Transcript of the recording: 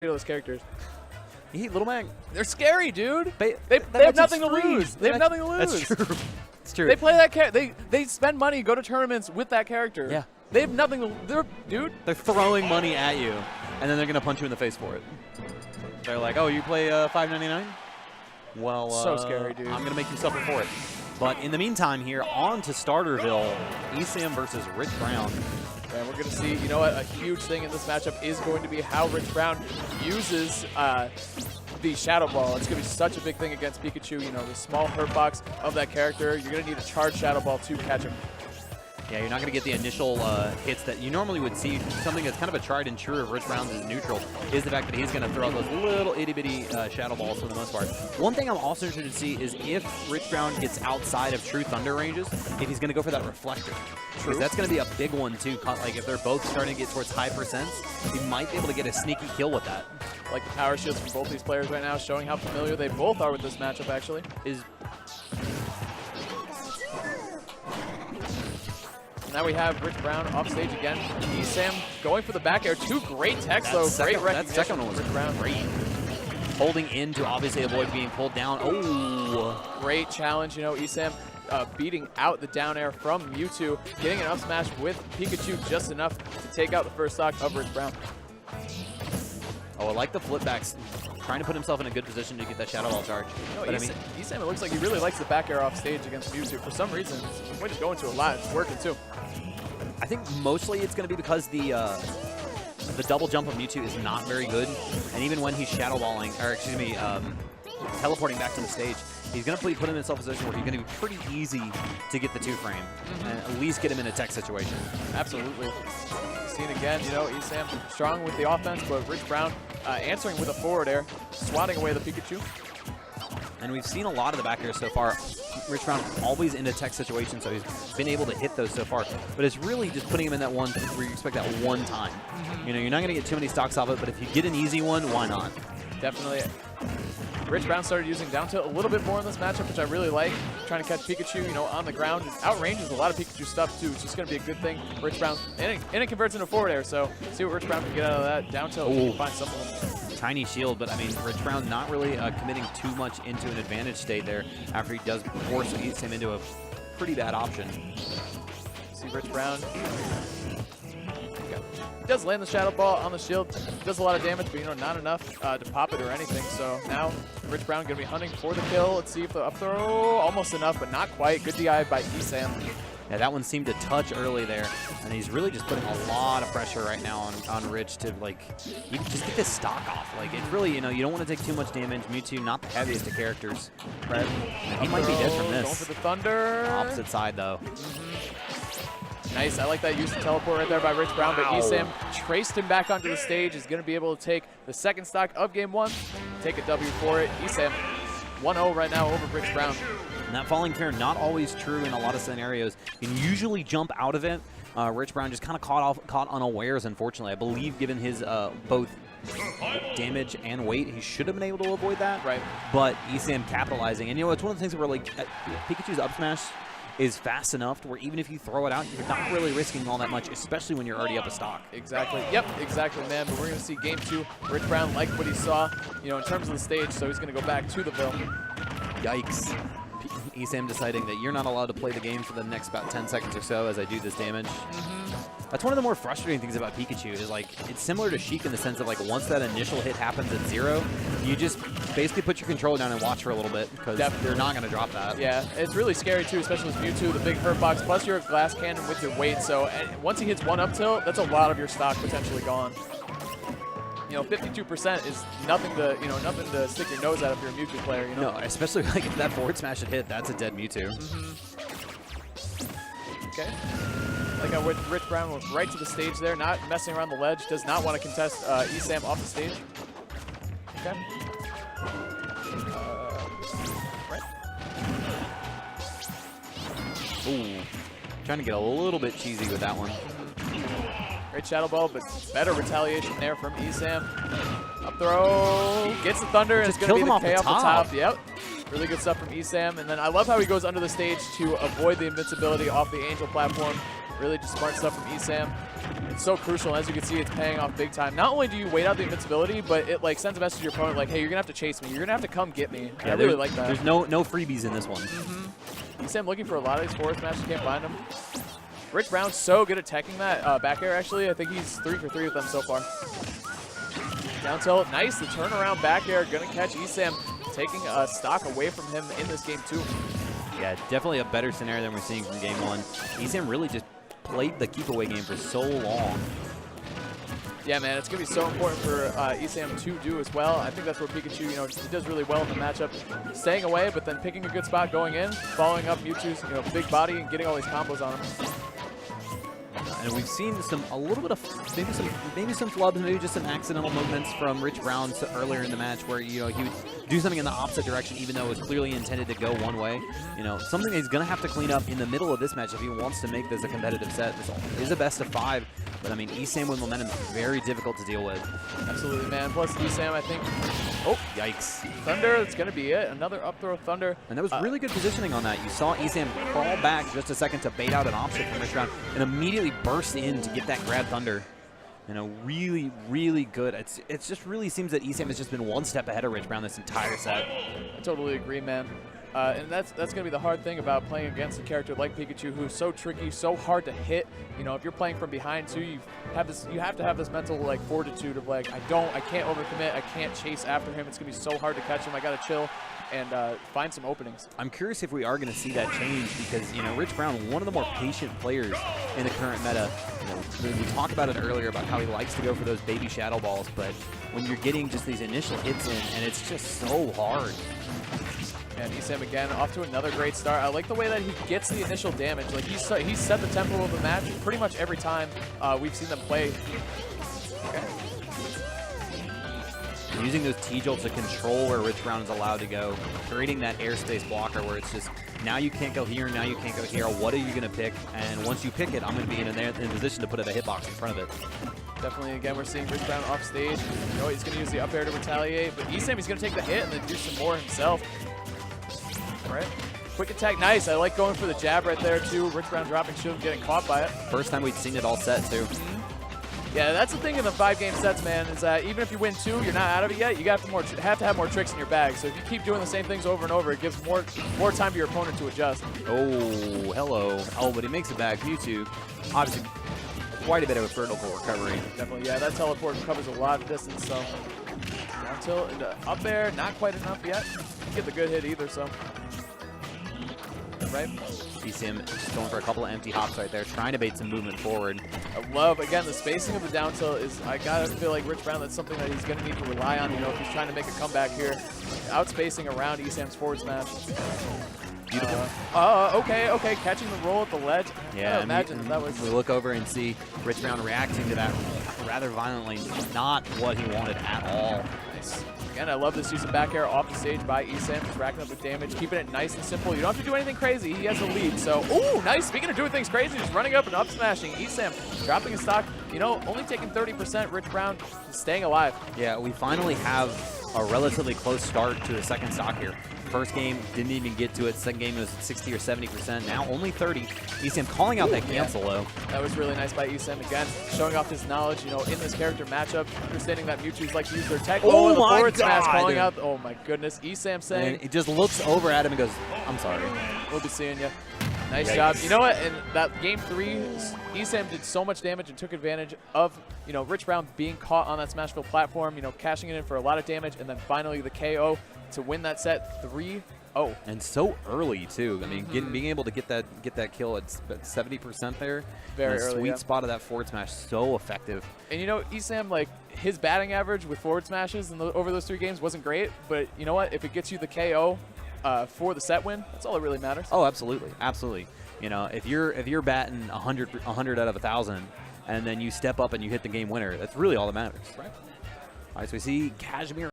those characters. Little Mac. They're scary, dude. They have that's nothing to extreme. lose. They have nothing to lose. That's true. It's true. They play that character. They spend money, go to tournaments with that character. Yeah. They have nothing to dude. They're throwing money at you, and then they're gonna punch you in the face for it. They're like, "Oh, you play $5.99? Well, so scary, dude. I'm gonna make you suffer for it." But in the meantime, here on to Starterville, ESAM versus Rich Brown. And we're going to see, you know what, a huge thing in this matchup is going to be how Rich Brown uses the Shadow Ball. It's going to be such a big thing against Pikachu. You know, the small hurt box of that character. You're going to need a charged Shadow Ball to catch him. Yeah, you're not going to get the initial hits that you normally would see. Something that's kind of a tried and true of Rich Brown's is neutral is the fact that he's going to throw out those little itty-bitty Shadow Balls for the most part. One thing I'm also interested to see is if Rich Brown gets outside of True Thunder ranges, if he's going to go for that Reflector. Because that's going to be a big one, too. Like, if they're both starting to get towards high percents, he might be able to get a sneaky kill with that. Like the power shields from both these players right now, showing how familiar they both are with this matchup, actually. Now we have Rich Brown off stage again. ESAM going for the back air. Two great techs, though. Great recognition. That second one was Rich Brown. Great. Holding in to obviously avoid being pulled down. Oh, great challenge. You know, ESAM beating out the down air from Mewtwo, getting an up smash with Pikachu just enough to take out the first stock of Rich Brown. Oh, I like the flip backs. Trying to put himself in a good position to get that Shadow Ball charge. No, but ESAM, it looks like he really likes the back air off stage against Mewtwo. For some reason, it's going to a lot. It's working too. I think mostly it's going to be because the double jump of Mewtwo is not very good, and even when he's Shadow Balling, or excuse me, teleporting back to the stage, he's going to put him in a position where he's going to be pretty easy to get the 2-frame and at least get him in a tech situation. Absolutely. Seen again, you know, ESAM strong with the offense, but Rich Brown answering with a forward air, swatting away the Pikachu. And we've seen a lot of the back air so far. Rich Brown always in a tech situation, so he's been able to hit those so far. But it's really just putting him in that one where you expect that one time. You know, you're not going to get too many stocks off it, but if you get an easy one, why not? Definitely. Rich Brown started using down tilt a little bit more in this matchup, which I really like. Trying to catch Pikachu, you know, on the ground. It outranges a lot of Pikachu stuff, too. It's just going to be a good thing. Rich Brown, and it converts into forward air, so see what Rich Brown can get out of that. Down tilt, he can find something. Tiny shield, but I mean, Rich Brown not really committing too much into an advantage state there after he does force him into a pretty bad option. See Rich Brown. He does land the Shadow Ball on the shield, does a lot of damage, but you know, not enough to pop it or anything. So now Rich Brown going to be hunting for the kill. Let's see if the up throw, almost enough, but not quite. Good DI by ESAM. Yeah, that one seemed to touch early there, and he's really just putting a lot of pressure right now on Rich to, like, you just get this stock off. Like, it's really, you know, you don't want to take too much damage. Mewtwo, not the heaviest of characters. Right. He might be dead from this. Going for the thunder. Opposite side, though. Nice. I like that use of teleport right there by Rich Brown, but ESAM traced him back onto the stage, is going to be able to take the second stock of game one, take a W for it. ESAM 1-0 right now over Rich Brown. And that falling fair, not always true in a lot of scenarios. You can usually jump out of it. Rich Brown just kind of caught unawares, unfortunately. I believe given his both damage and weight, he should have been able to avoid that. Right. But ESAM capitalizing. And, you know, it's one of the things where, like, Pikachu's up smash is fast enough to where even if you throw it out, you're not really risking all that much, especially when you're already up a stock. Exactly. Yep, exactly, man. But we're going to see game two. Rich Brown liked what he saw, you know, in terms of the stage, so he's going to go back to the Ville. Yikes. ESAM deciding that you're not allowed to play the game for the next about 10 seconds or so as I do this damage. That's one of the more frustrating things about Pikachu is, like, it's similar to Sheik in the sense of, like, once that initial hit happens at 0, you just basically put your controller down and watch for a little bit because you're not going to drop that. Yeah, it's really scary too, especially with Mewtwo, the big hurt box, plus you're a glass cannon with your weight. So once he hits one up tilt, that's a lot of your stock potentially gone. You know, 52% is nothing to, you know, nothing to stick your nose at if you're a Mewtwo player, you know? No, especially like if that forward smash had hit, that's a dead Mewtwo. Okay. Like I went, Rich Brown went right to the stage there, not messing around the ledge, does not want to contest ESAM off the stage. Okay. Right. Ooh. Trying to get a little bit cheesy with that one. Great Shadow Ball, but better retaliation there from ESAM. Up throw, gets the thunder, and it's going to be the K off the top. Yep. Really good stuff from ESAM. And then I love how he goes under the stage to avoid the invincibility off the Angel platform. Really just smart stuff from ESAM. It's so crucial. As you can see, it's paying off big time. Not only do you wait out the invincibility, but it like sends a message to your opponent like, hey, you're going to have to chase me. You're going to have to come get me. And I really like that. There's no freebies in this one. ESAM looking for a lot of these forward smashes. Can't find them. Rich Brown's so good at teching that back air, actually. I think he's 3 for 3 with them so far. Down tilt. Nice. The turnaround back air. Going to catch ESAM, taking a stock away from him in this game, too. Yeah, definitely a better scenario than we're seeing from game 1. ESAM really just played the keep away game for so long. Yeah, man, it's going to be so important for ESAM to do as well. I think that's where Pikachu, you know, he does really well in the matchup, staying away, but then picking a good spot going in, following up Mewtwo's, you know, big body and getting all these combos on him. And we've seen a little bit of maybe some flubs, maybe just some accidental movements from Rich Brown earlier in the match where, you know, he would do something in the opposite direction even though it was clearly intended to go one way. You know, something that he's going to have to clean up in the middle of this match if he wants to make this a competitive set. This is a best of 5, but I mean, ESAM with momentum is very difficult to deal with. Absolutely, man. Plus ESAM, I think. Oh, yikes. Thunder, that's going to be it. Another up throw Thunder. And that was really good positioning on that. You saw ESAM crawl back just a second to bait out an option from Rich Brown and immediately burst in to get that grab Thunder. You know, really, really good. It just really seems that ESAM has just been one step ahead of Rich Brown this entire set. I totally agree, man. And that's going to be the hard thing about playing against a character like Pikachu, who's so tricky, so hard to hit. You know, if you're playing from behind too, you have to have this mental like fortitude of like, I can't overcommit, I can't chase after him. It's going to be so hard to catch him. I got to chill and find some openings. I'm curious if we are going to see that change because, you know, Rich Brown, one of the more patient players in the current meta. You know, we talked about it earlier about how he likes to go for those baby shadow balls, but when you're getting just these initial hits in, and it's just so hard. And ESAM again off to another great start. I like the way that he gets the initial damage. Like he's set the tempo of the match pretty much every time we've seen them play. Okay. Using those T-jolts to control where Rich Brown is allowed to go, creating that airspace blocker where it's just, now you can't go here, now you can't go here, what are you going to pick? And once you pick it, I'm going to be in position to put a hitbox in front of it. Definitely, again, we're seeing Rich Brown off stage. You know, he's going to use the up air to retaliate, but ESAM, he's going to take the hit and then do some more himself. All right. Quick attack, nice. I like going for the jab right there, too. Rich Brown dropping shield and getting caught by it. First time we've seen it all set, too. Yeah, that's the thing in the 5-game sets, man, is that even if you win 2, you're not out of it yet. You have to have more tricks in your bag. So if you keep doing the same things over and over, it gives more time to your opponent to adjust. Oh, hello. Oh, but he makes it back. Mewtwo, obviously, quite a bit of a vertical recovery. Definitely, yeah. That teleport covers a lot of distance. So down tilt into up air, not quite enough yet. Didn't get the good hit either. So right. ESAM just going for a couple of empty hops right there, trying to bait some movement forward. I love, again, the spacing of the down tilt is, I gotta feel like Rich Brown, that's something that he's gonna need to rely on, you know, if he's trying to make a comeback here. Outspacing around ESAM's forward smash. Beautiful. Okay, catching the roll at the ledge. Yeah, imagine that was. We look over and see Rich Brown reacting to that rather violently, not what he wanted at all. Nice. Again, I love this use of back air off the stage by ESAM, just racking up with damage, keeping it nice and simple. You don't have to do anything crazy. He has the lead. So, ooh, nice. Speaking of doing things crazy, just running up and up smashing. ESAM dropping his stock. You know, only taking 30%. Rich Brown staying alive. Yeah, we finally have a relatively close start to a second stock here. First game, didn't even get to it. Second game was 60 or 70%. Now only 30. ESAM calling out that cancel, though. That was really nice by ESAM again, showing off his knowledge, you know, in this character matchup, understanding that Mewtwo's like to use their tech. Oh, the forward my God. smash, calling out. Oh my goodness. ESAM saying. And he just looks over at him and goes, I'm sorry. We'll be seeing you. Nice job. You know what? In that game 3, ESAM did so much damage and took advantage of, you know, Rich Brown being caught on that Smashville platform, you know, cashing it in for a lot of damage, and then finally the KO to win that set 3-0. And so early too. I mean, being able to get that kill at 70% there, very the early, sweet spot of that forward smash, so effective. And you know, ESAM, like his batting average with forward smashes over those 3 games wasn't great, but you know what? If it gets you the KO for the set win, that's all that really matters. Oh, absolutely, absolutely. You know, if you're batting 100 out of 1,000, and then you step up and you hit the game winner, that's really all that matters. Right. All right, so we see Kashmir.